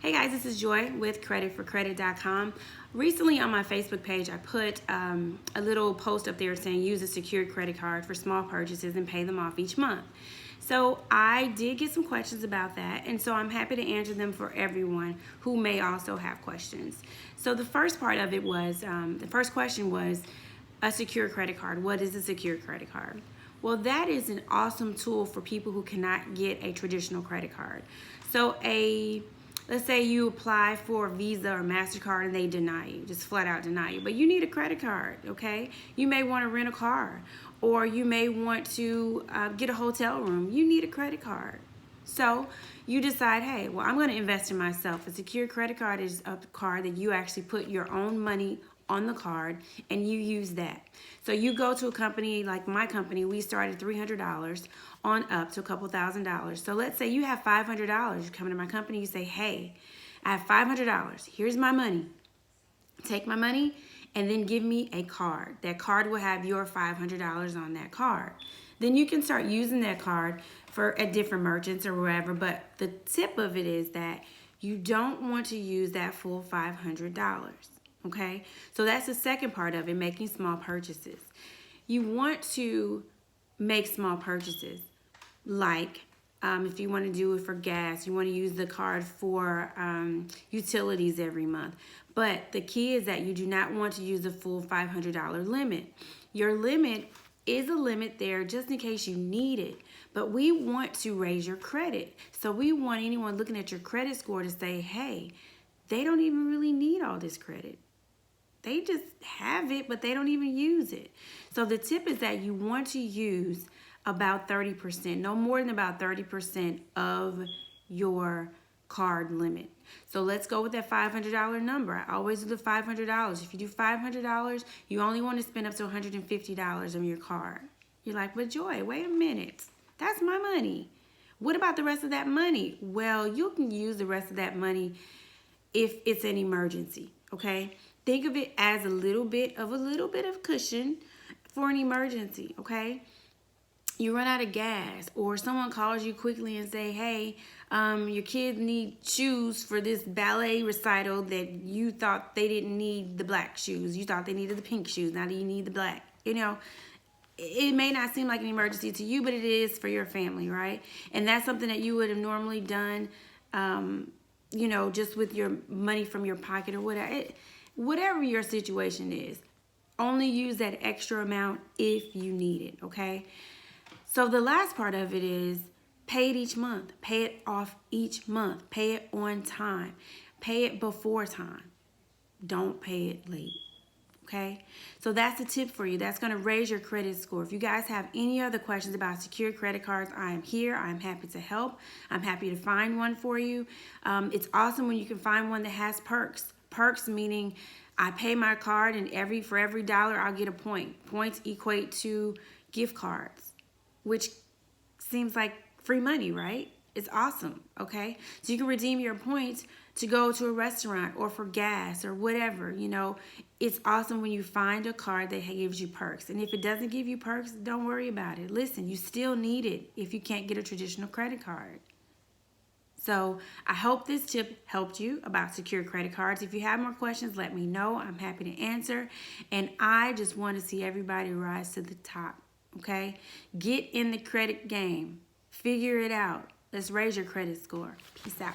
Hey guys, this is Joy with creditforcredit.com. Recently on my Facebook page, I put a little post up there saying use a secured credit card for small purchases and pay them off each month. So I did get some questions about that, and so I'm happy to answer them for everyone who may also have questions. So the first part of it was, the first question was a secure credit card. What is a secure credit card? Well, that is an awesome tool for people who cannot get a traditional credit card. So let's say you apply for Visa or MasterCard and they deny you, just flat out deny you, but you need a credit card, okay? You may want to rent a car, or you may want to get a hotel room. You need a credit card. So you decide, hey, well, I'm going to invest in myself. A secure credit card is a card that you actually put your own money on the card and you use that. So you go to a company like my company, we started $300 on up to a couple $1,000s. So let's say you have $500. You come to my company, you say, hey, I have $500. Here's my money. Take my money and then give me a card. That card will have your $500 on that card. Then you can start using that card at different merchants or wherever. But the tip of it is that you don't want to use that full $500. Okay, so that's the second part of it, making small purchases. You want to make small purchases, like if you want to do it for gas, you want to use the card for utilities every month. But the key is that you do not want to use the full $500 limit. Your limit is a limit there just in case you need it. But we want to raise your credit. So we want anyone looking at your credit score to say, hey, they don't even really need all this credit. They just have it, but they don't even use it. So the tip is that you want to use about 30%, no more than about 30% of your card limit. So let's go with that $500 number. I always do the $500. If you do $500, you only want to spend up to $150 on your card. You're like, but Joy, wait a minute. That's my money. What about the rest of that money? Well, you can use the rest of that money if it's an emergency, okay? Think of it as a little bit of cushion for an emergency, okay? You run out of gas, or someone calls you quickly and say, hey, your kids need shoes for this ballet recital that you thought they didn't need the black shoes. You thought they needed the pink shoes. Now you need the black. You know, it may not seem like an emergency to you, but it is for your family, right? And that's something that you would have normally done, you know, just with your money from your pocket or whatever. Whatever your situation is, only use that extra amount if you need it, okay? So the last part of it is pay it each month. Pay it off each month. Pay it on time. Pay it before time. Don't pay it late, okay? So that's a tip for you. That's going to raise your credit score. If you guys have any other questions about secured credit cards, I am here. I'm happy to help. I'm happy to find one for you. It's awesome when you can find one that has perks. Perks meaning I pay my card and for every dollar I'll get a point. Points equate to gift cards, which seems like free money, right? It's awesome, okay? So you can redeem your points to go to a restaurant or for gas or whatever, you know. It's awesome when you find a card that gives you perks. And if it doesn't give you perks, don't worry about it. Listen, you still need it if you can't get a traditional credit card. So I hope this tip helped you about secure credit cards. If you have more questions, let me know. I'm happy to answer. And I just want to see everybody rise to the top, okay? Get in the credit game. Figure it out. Let's raise your credit score. Peace out.